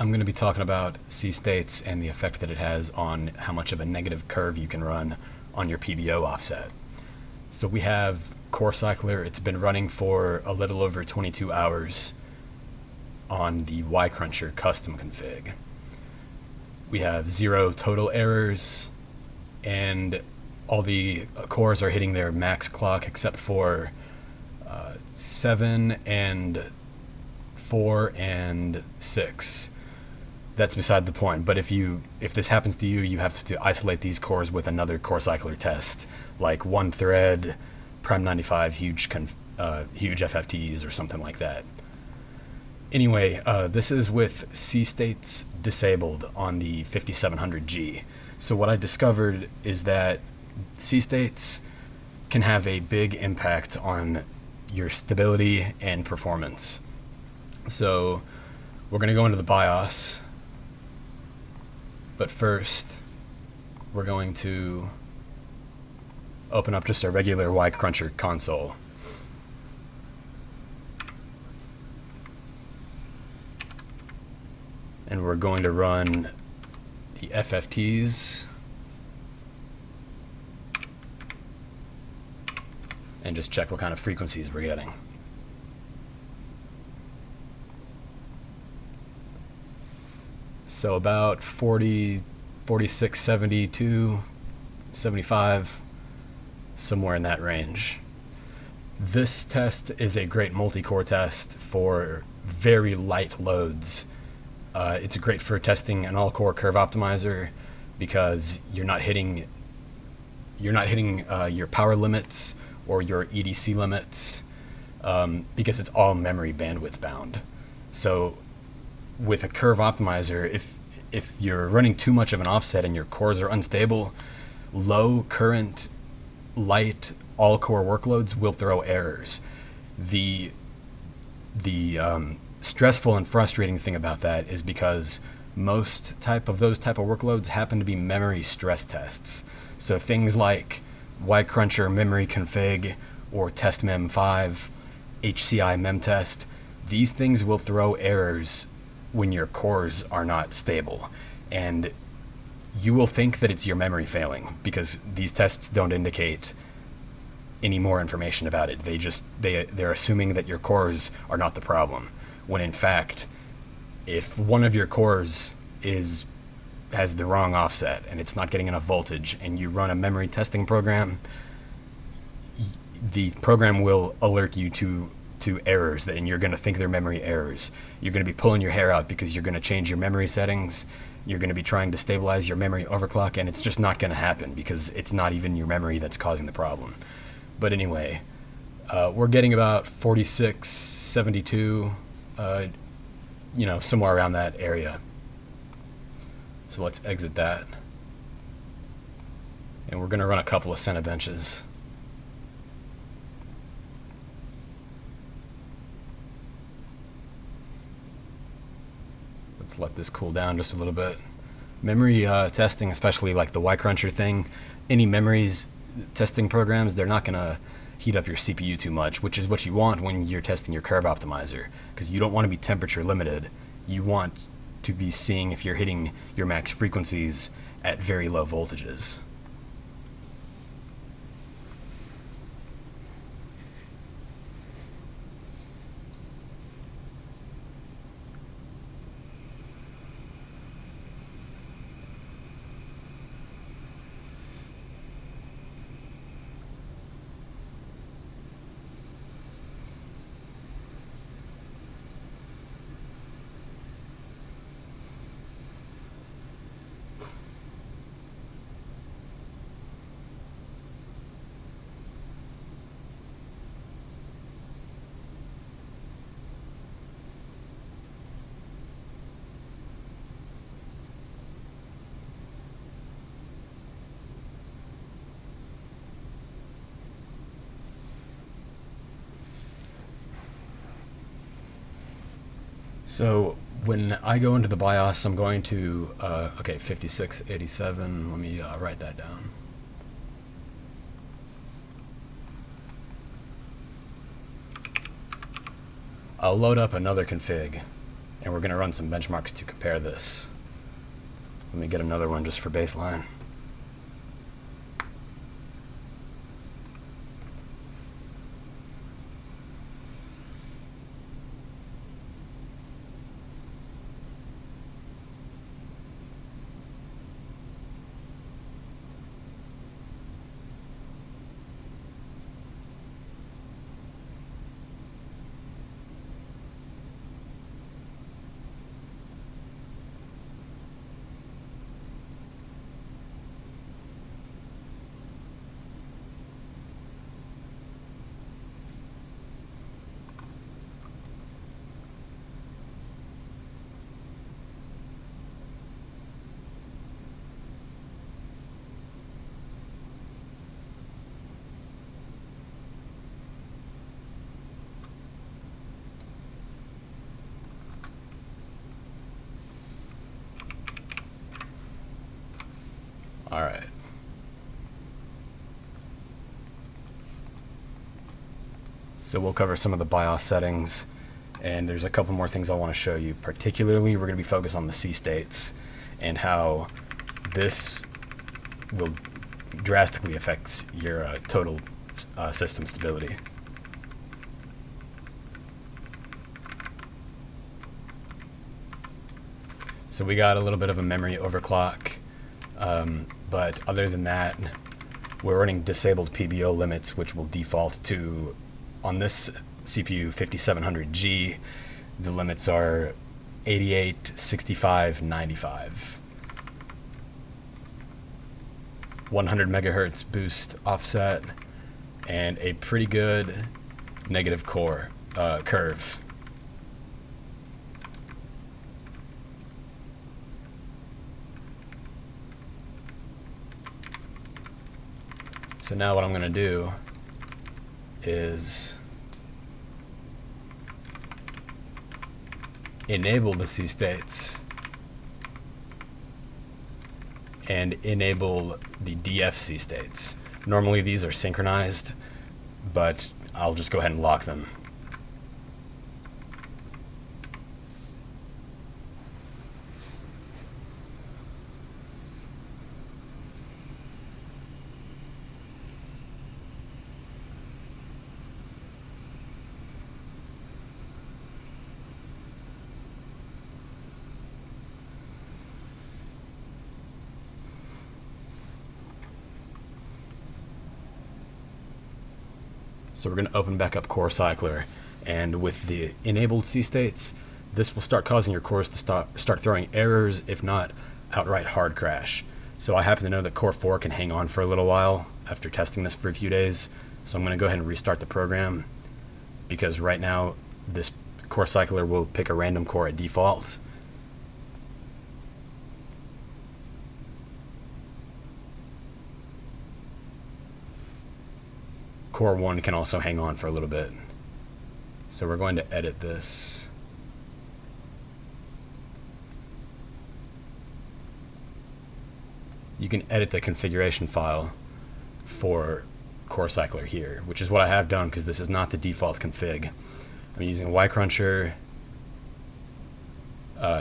I'm going to be talking about cstates and the effect that it has on how much of a negative curve you can run on your PBO offset. So we have corecycler. It's been running for a little over 22 hours on the Y-Cruncher custom config. We have 0 total errors, and all the cores are hitting their max clock except for 7 and 4 and 6. That's beside the point. But if this happens to you, you have to isolate these cores with another corecycler test, like one thread, Prime 95, huge FFTs or something like that. Anyway, this is with cstates disabled on the 5700G. So what I discovered is that cstates can have a big impact on your stability and performance. So we're going to go into the BIOS, but first we're going to open up just a regular Y-Cruncher console. And we're going to run the FFTs and just check what kind of frequencies we're getting. So about 40, 46, 72, 75, somewhere in that range. This test is a great multi-core test for very light loads. It's great for testing an all-core curve optimizer because you're not hitting your power limits or your EDC limits because it's all memory bandwidth bound. So with a curve optimizer, if you're running too much of an offset and your cores are unstable, low current, light, all-core workloads will throw errors. The stressful and frustrating thing about that is because most those type of workloads happen to be memory stress tests. So things like Y-Cruncher memory config or test mem5, HCI memtest, these things will throw errors when your cores are not stable. And you will think that it's your memory failing because these tests don't indicate any more information about it. They're assuming that your cores are not the problem, when in fact, if one of your cores has the wrong offset and it's not getting enough voltage and you run a memory testing program, the program will alert you to errors, and you're going to think they're memory errors. You're going to be pulling your hair out because you're going to change your memory settings. You're going to be trying to stabilize your memory overclock, and it's just not going to happen because it's not even your memory that's causing the problem. But anyway, we're getting about 46, 72, somewhere around that area. So let's exit that. And we're going to run a couple of Cinebenches. Let's let this cool down just a little bit. Memory testing, especially like the Y-Cruncher thing, any memories testing programs, they're not going to heat up your CPU too much, which is what you want when you're testing your curve optimizer, because you don't want to be temperature limited. You want to be seeing if you're hitting your max frequencies at very low voltages. So when I go into the BIOS, I'm going to, 5687, let me write that down. I'll load up another config and we're going to run some benchmarks to compare this. Let me get another one just for baseline. All right. So we'll cover some of the BIOS settings, and there's a couple more things I want to show you. Particularly, we're going to be focused on the C states and how this will drastically affect your total system stability. So we got a little bit of a memory overclock. But other than that, we're running disabled PBO limits, which will default to, on this CPU 5700G, the limits are 88, 65, 95. 100 megahertz boost offset, and a pretty good negative core curve. So now what I'm going to do is enable the C states and enable the DFC states. Normally these are synchronized, but I'll just go ahead and lock them. So we're going to open back up corecycler, and with the enabled C states, this will start causing your cores to start throwing errors, if not outright hard crash. So I happen to know that Core 4 can hang on for a little while after testing this for a few days, so I'm going to go ahead and restart the program, because right now this corecycler will pick a random core at default. Core 1 can also hang on for a little bit. So we're going to edit this. You can edit the configuration file for corecycler here, which is what I have done because this is not the default config. I'm using a Y-cruncher,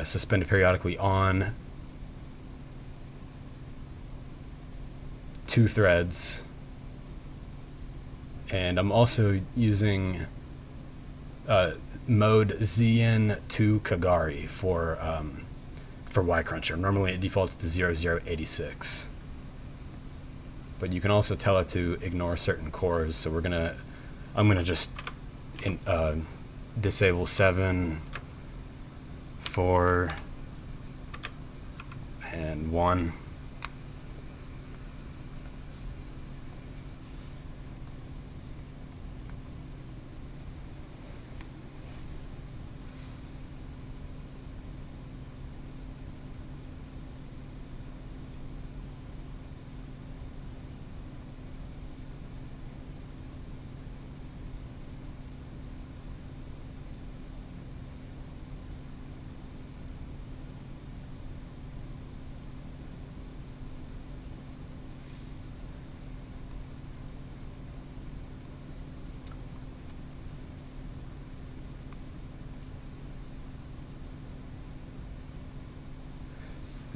suspended periodically on, 2 threads, and I'm also using mode ZN2 Kagari for Y-cruncher. Normally it defaults to 0086, but you can also tell it to ignore certain cores. So I'm gonna just disable 7, 4, and 1.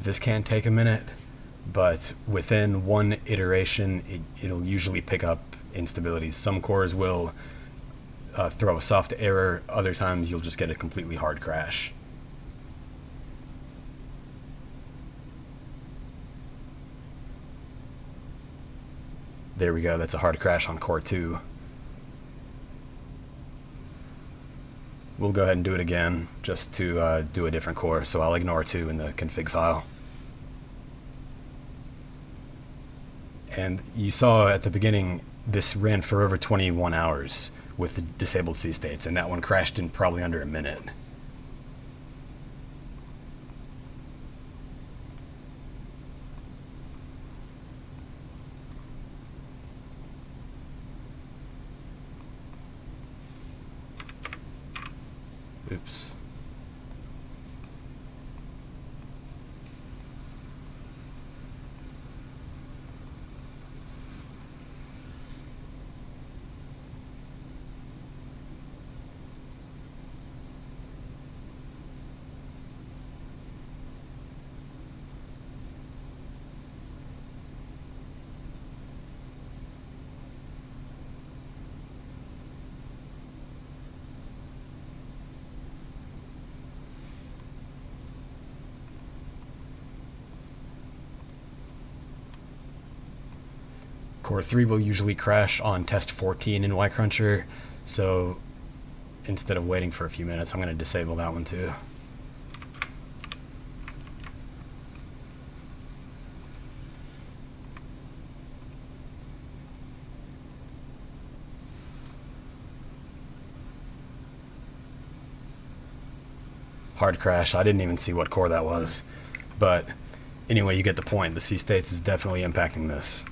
this can take a minute, but within one iteration, it'll usually pick up instabilities. Some cores will throw a soft error, other times you'll just get a completely hard crash. There we go, that's a hard crash on core 2. We'll go ahead and do it again, just to do a different core, so I'll ignore 2 in the config file. And you saw at the beginning, this ran for over 21 hours with the disabled C states, and that one crashed in probably under a minute. Oops. Core 3 will usually crash on test 14 in yCruncher, so instead of waiting for a few minutes, I'm going to disable that one too. Hard crash. I didn't even see what core that was. But anyway, you get the point. The C states is definitely impacting this.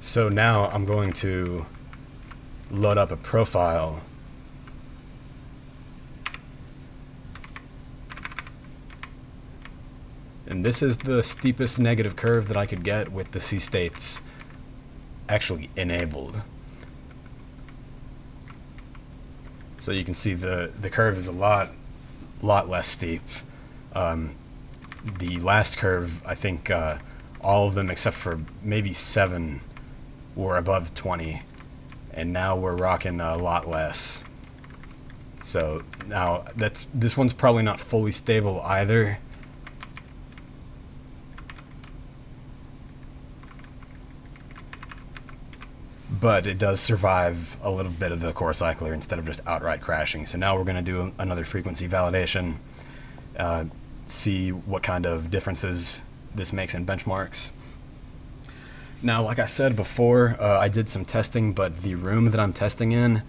So now I'm going to load up a profile. And this is the steepest negative curve that I could get with the C states actually enabled. So you can see the curve is a lot less steep. The last curve, I think all of them except for maybe 7 were above 20, and now we're rocking a lot less. So now this one's probably not fully stable either. But it does survive a little bit of the corecycler instead of just outright crashing. So now we're going to do another frequency validation, see what kind of differences this makes in benchmarks. Now, like I said before, I did some testing, but the room that I'm testing in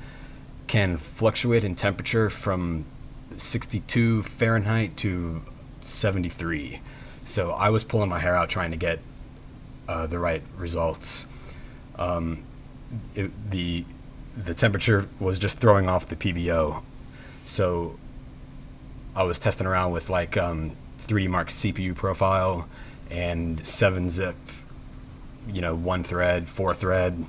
can fluctuate in temperature from 62 Fahrenheit to 73. So I was pulling my hair out trying to get the right results. The temperature was just throwing off the PBO. So I was testing around with like 3D Mark CPU profile and 7-zip, 1 thread, 4 thread,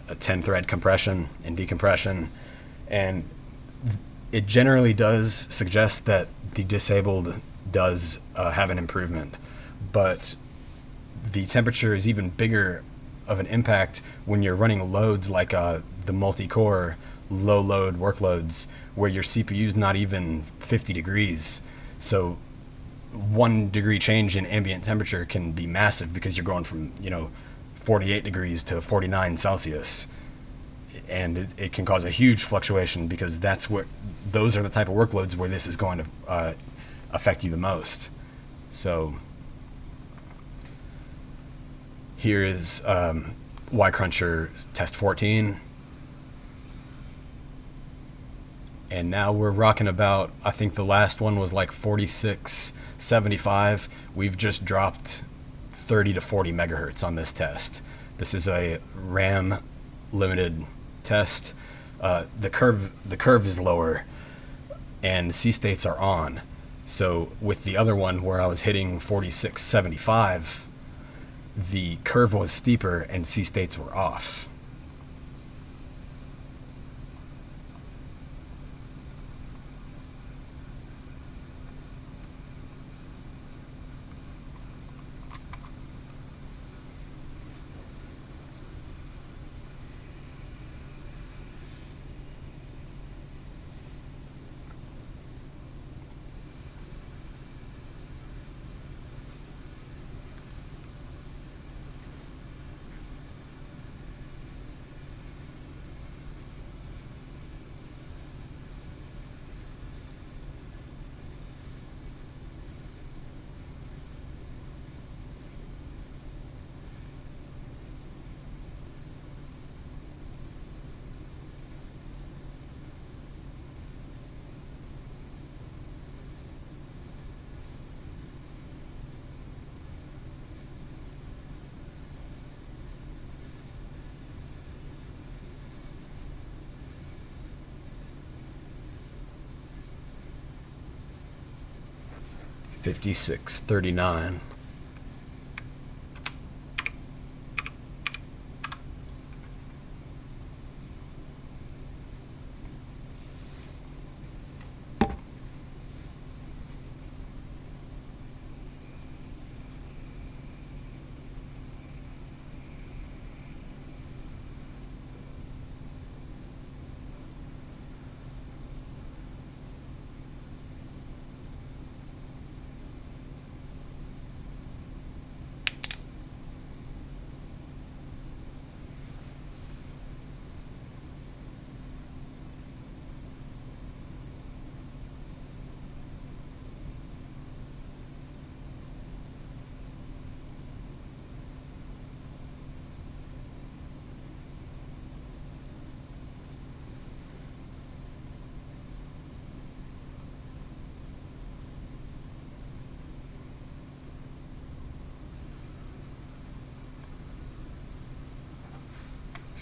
a 10 thread compression and decompression. And it generally does suggest that the disabled does have an improvement. But the temperature is even bigger of an impact when you're running loads like the multi-core low load workloads where your CPU is not even 50 degrees. So 1 degree change in ambient temperature can be massive because you're going from 48 degrees to 49 Celsius, and it can cause a huge fluctuation because those are the type of workloads where this is going to affect you the most. So here is yCruncher test 14. And now we're rocking about, I think the last one was like 4675. We've just dropped 30 to 40 megahertz on this test. This is a RAM limited test. The curve is lower and C states are on. So with the other one where I was hitting 4675, the curve was steeper and C states were off. 5639.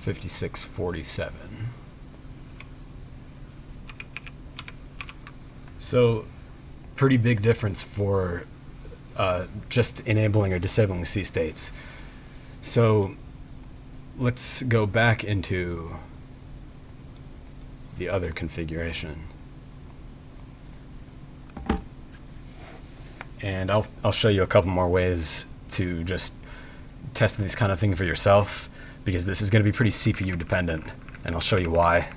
$56.47. So pretty big difference for just enabling or disabling C states. So let's go back into the other configuration. And I'll show you a couple more ways to just test these kind of things for yourself, because this is going to be pretty CPU dependent, and I'll show you why.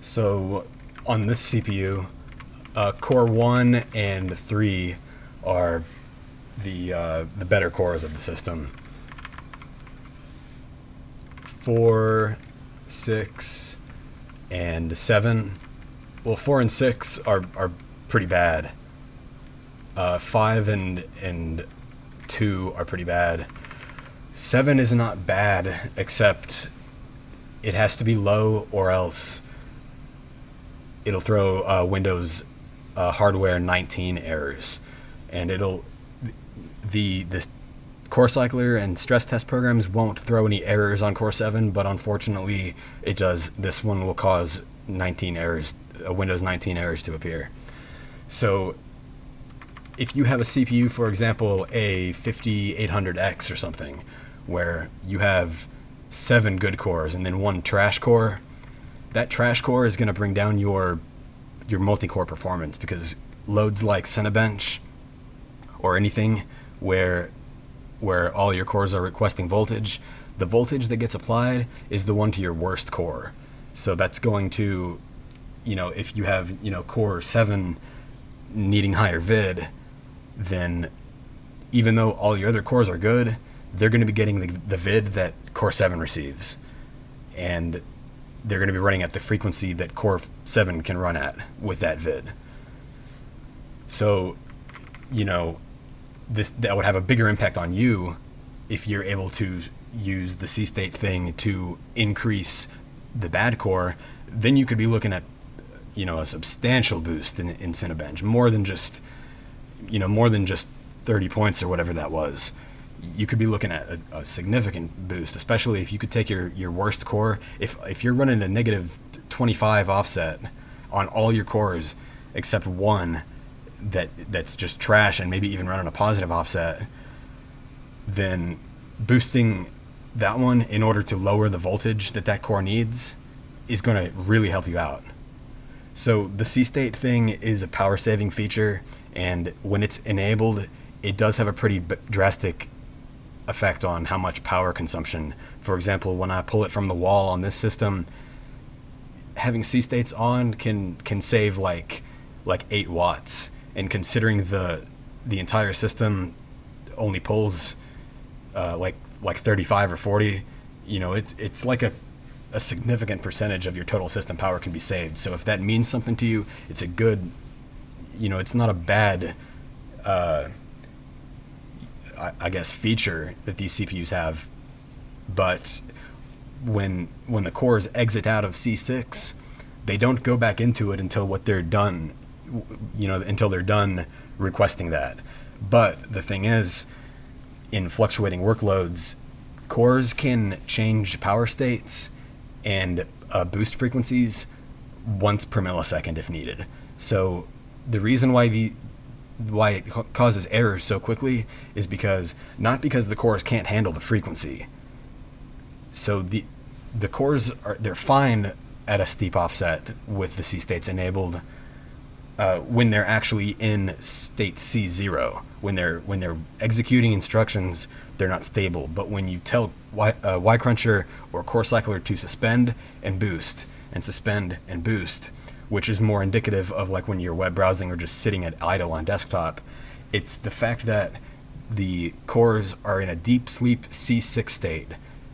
So on this CPU, core 1 and 3 are the better cores of the system. 4, 6, and 7. Well, 4 and 6 are pretty bad. 5 and 2 are pretty bad. 7 is not bad, except it has to be low, or else it'll throw Windows hardware 19 errors, and this corecycler and stress test programs won't throw any errors on Core 7, but unfortunately it does. This one will cause 19 errors, Windows 19 errors to appear. So if you have a CPU, for example, a 5800X or something, where you have 7 good cores and then 1 trash core, that trash core is going to bring down your multi-core performance, because loads like Cinebench or anything where all your cores are requesting voltage, the voltage that gets applied is the one to your worst core. So that's going to, if you have, core 7 needing higher vid, then even though all your other cores are good, they're going to be getting the vid that core 7 receives. And they're going to be running at the frequency that core 7 can run at with that vid. So, that would have a bigger impact on you if you're able to use the C-state thing to increase the bad core. Then you could be looking at, a substantial boost in Cinebench, more than just 30 points or whatever that was. You could be looking at a significant boost, especially if you could take your worst core. If you're running a negative 25 offset on all your cores except one that's just trash, and maybe even running a positive offset, then boosting that one in order to lower the voltage that core needs is going to really help you out. So the C-state thing is a power saving feature, and when it's enabled, it does have a pretty drastic effect on how much power consumption. For example, when I pull it from the wall on this system, having C-states on can save like 8 watts, and considering the entire system only pulls like 35 or 40, it's like a significant percentage of your total system power can be saved. So if that means something to you, it's a good, it's not a bad I guess feature that these CPUs have. But when the cores exit out of C6, they don't go back into it until what they're done, until they're done requesting that. But the thing is, in fluctuating workloads, cores can change power states and boost frequencies once per millisecond if needed. So the reason why it causes errors so quickly is not because the cores can't handle the frequency. So the cores they're fine at a steep offset with the C states enabled when they're actually in state C0. When they're executing instructions, they're not stable. But when you tell Y-Cruncher or corecycler to suspend and boost, and suspend and boost, which is more indicative of like when you're web browsing or just sitting at idle on desktop, it's the fact that the cores are in a deep sleep C6 state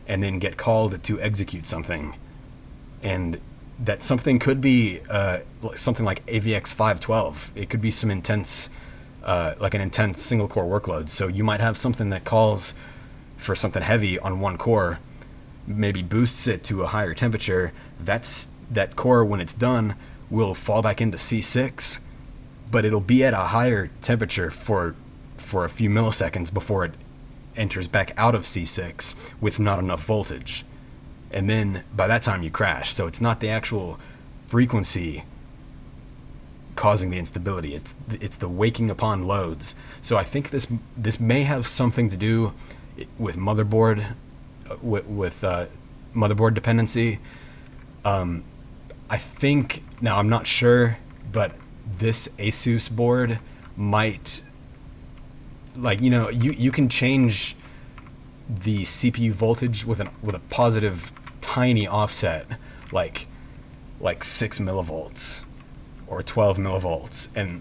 and then get called to execute something. And that something could be something like AVX 512. It could be some intense, like an intense single core workload. So you might have something that calls for something heavy on one core, maybe boosts it to a higher temperature. That core, when it's done, will fall back into C6, but it'll be at a higher temperature for a few milliseconds before it enters back out of C6 with not enough voltage. And then by that time you crash. So it's not the actual frequency causing the instability. It's the waking upon loads. So I think this may have something to do with motherboard motherboard dependency. I think, now I'm not sure, but this Asus board might, you can change the CPU voltage with a positive tiny offset, like 6 millivolts or 12 millivolts. And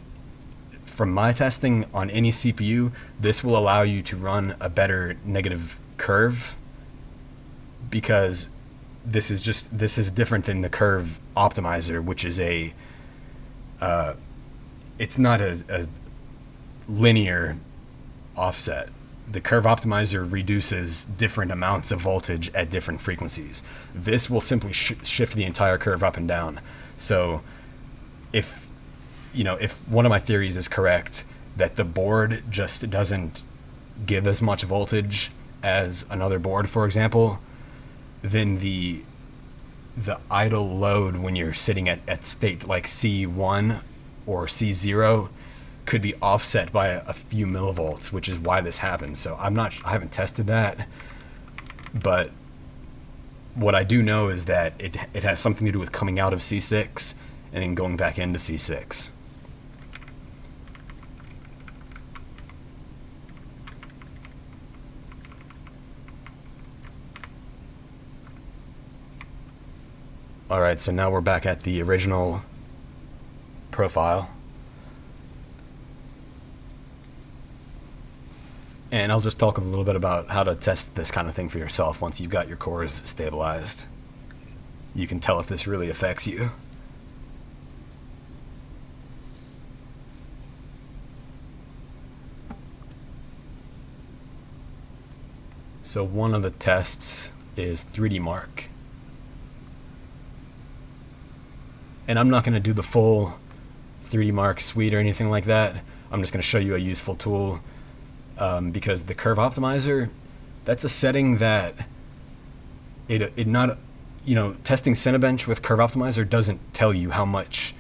from my testing on any CPU, this will allow you to run a better negative curve, because this is different than the curve optimizer, which is it's not a linear offset. The curve optimizer reduces different amounts of voltage at different frequencies. This will simply shift the entire curve up and down. So if one of my theories is correct, that the board just doesn't give as much voltage as another board, for example, then the idle load when you're sitting at state like C1 or C0 could be offset by a few millivolts, which is why this happens. So I haven't tested that, but what I do know is that it has something to do with coming out of C6 and then going back into C6. Alright, so now we're back at the original profile. And I'll just talk a little bit about how to test this kind of thing for yourself once you've got your cores stabilized. You can tell if this really affects you. So one of the tests is 3D Mark. And I'm not going to do the full 3D Mark suite or anything like that. I'm just going to show you a useful tool. Because the curve optimizer, that's a setting that testing Cinebench with curve optimizer doesn't tell you how much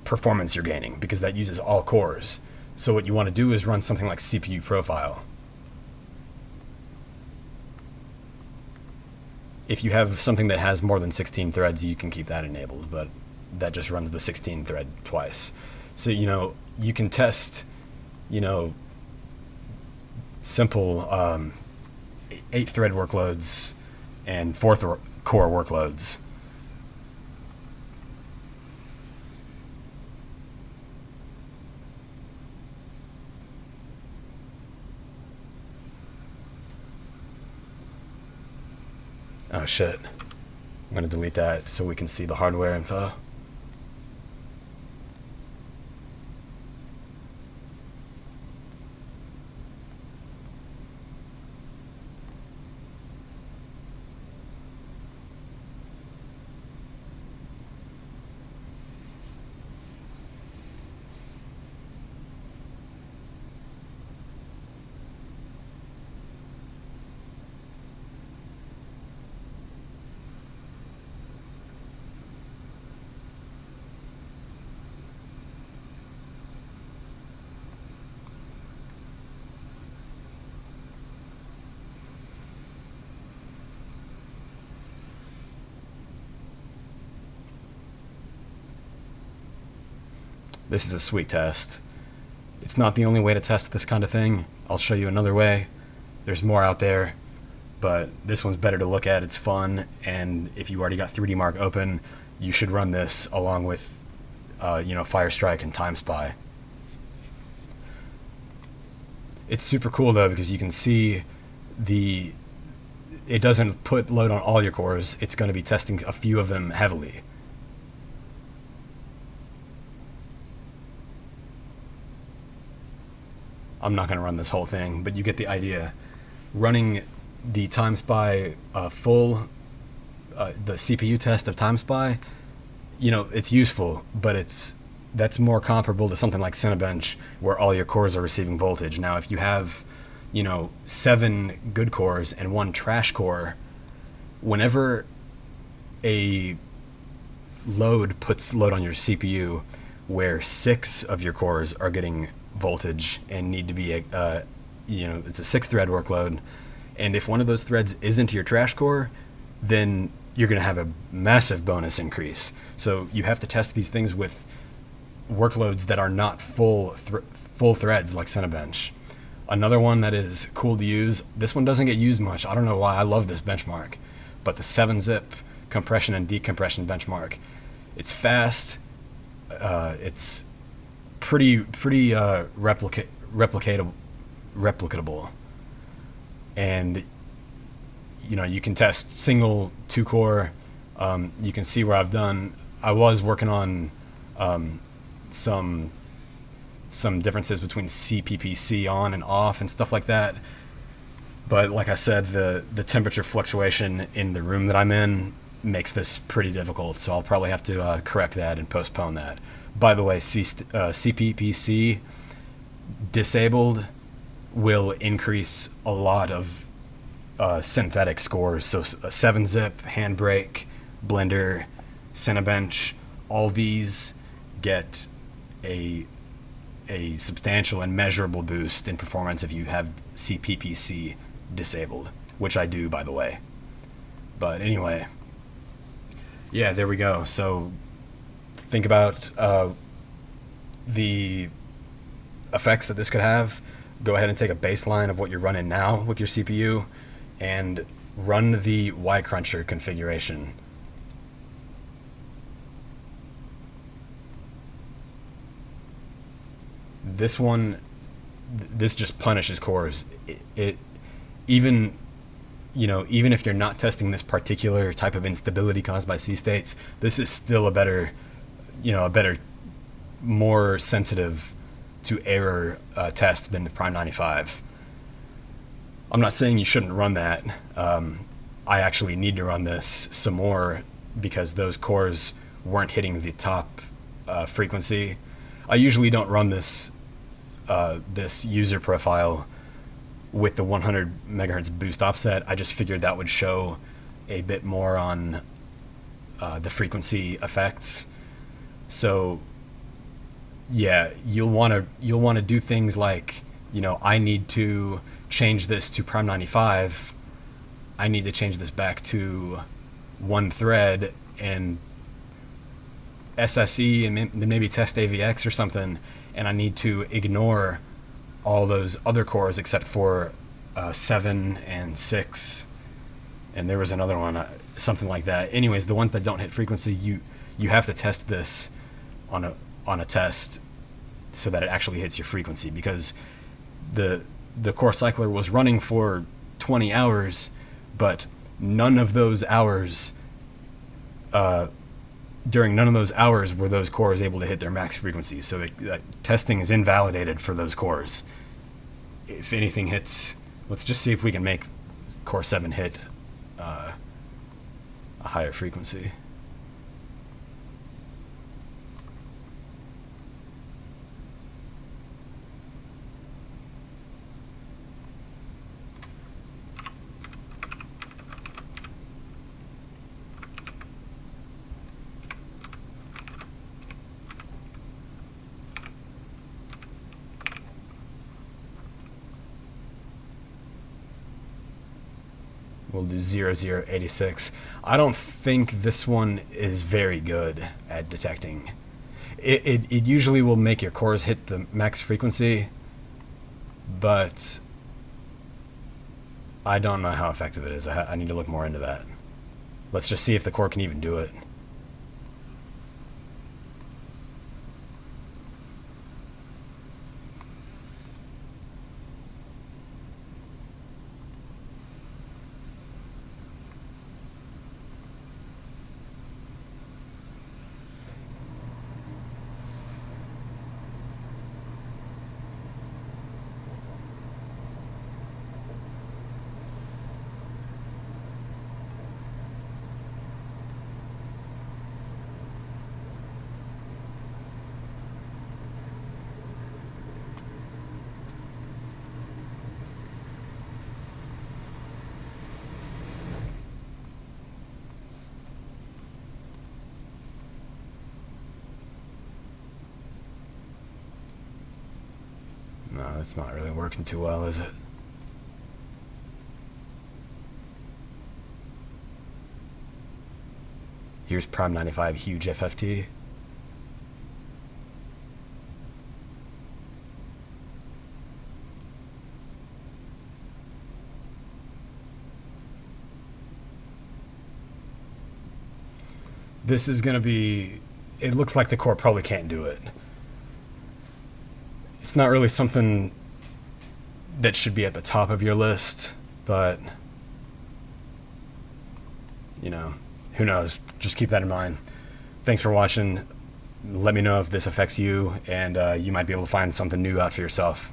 performance you're gaining, because that uses all cores. So what you want to do is run something like CPU profile. If you have something that has more than 16 threads, you can keep that enabled, but that just runs the 16 thread twice. So you can test simple 8-thread workloads and 4-core workloads. Oh shit. I'm going to delete that so we can see the hardware info. This is a sweet test. It's not the only way to test this kind of thing. I'll show you another way. There's more out there, but this one's better to look at. It's fun, and if you already got 3D Mark open, you should run this along with Firestrike and TimeSpy. It's super cool though, because you can see it doesn't put load on all your cores. It's going to be testing a few of them heavily. I'm not going to run this whole thing, but you get the idea. Running the TimeSpy the CPU test of TimeSpy, it's useful, but that's more comparable to something like Cinebench, where all your cores are receiving voltage. Now, if you have, 7 good cores and 1 trash core, whenever a load puts load on your CPU, where 6 of your cores are getting voltage and need to be it's a 6-thread workload, and if one of those threads isn't your trash core, then you're going to have a massive bonus increase. So you have to test these things with workloads that are not full threads like Cinebench. Another one that is cool to use, this one doesn't get used much. I don't know why. I love this benchmark, but the 7-zip compression and decompression benchmark. It's fast. It's pretty replicatable, and you can test single 2-core. You can see where I was working on some differences between CPPC on and off and stuff like that, but like I said, the temperature fluctuation in the room that I'm in makes this pretty difficult, so I'll probably have to correct that and postpone that. By the way, CPPC disabled will increase a lot of synthetic scores. So 7-zip, Handbrake, Blender, Cinebench, all these get a substantial and measurable boost in performance if you have CPPC disabled, which I do, by the way. But anyway, yeah, there we go. So think about the effects that this could have. Go ahead and take a baseline of what you're running now with your CPU and run the Y cruncher configuration. This just punishes cores. Even if you're not testing this particular type of instability caused by cstates, this is still a better, more sensitive to error test than the Prime 95. I'm not saying you shouldn't run that. I actually need to run this some more because those cores weren't hitting the top frequency. I usually don't run this user profile with the 100 megahertz boost offset. I just figured that would show a bit more on the frequency effects. So yeah, you'll want to do things like, I need to change this to Prime 95. I need to change this back to 1 thread and SSE and then maybe test AVX or something, and I need to ignore all those other cores except for 7 and 6, and there was another one, something like that. Anyways, the ones that don't hit frequency, you have to test this on a test so that it actually hits your frequency, because the corecycler was running for 20 hours, but none of those hours during none of those hours were those cores able to hit their max frequency. So that testing is invalidated for those cores. If anything hits, let's just see if we can make Core 7 hit a higher frequency. We'll do 0086. I don't think this one is very good at detecting. It usually will make your cores hit the max frequency, but I don't know how effective it is. I need to look more into that. Let's just see if the core can even do it. No, that's not really working too well, is it? Here's Prime 95 huge FFT. This is going to be... It looks like the core probably can't do it. It's not really something that should be at the top of your list, but, you know, who knows? Just keep that in mind. Thanks for watching. Let me know if this affects you, and you might be able to find something new out for yourself.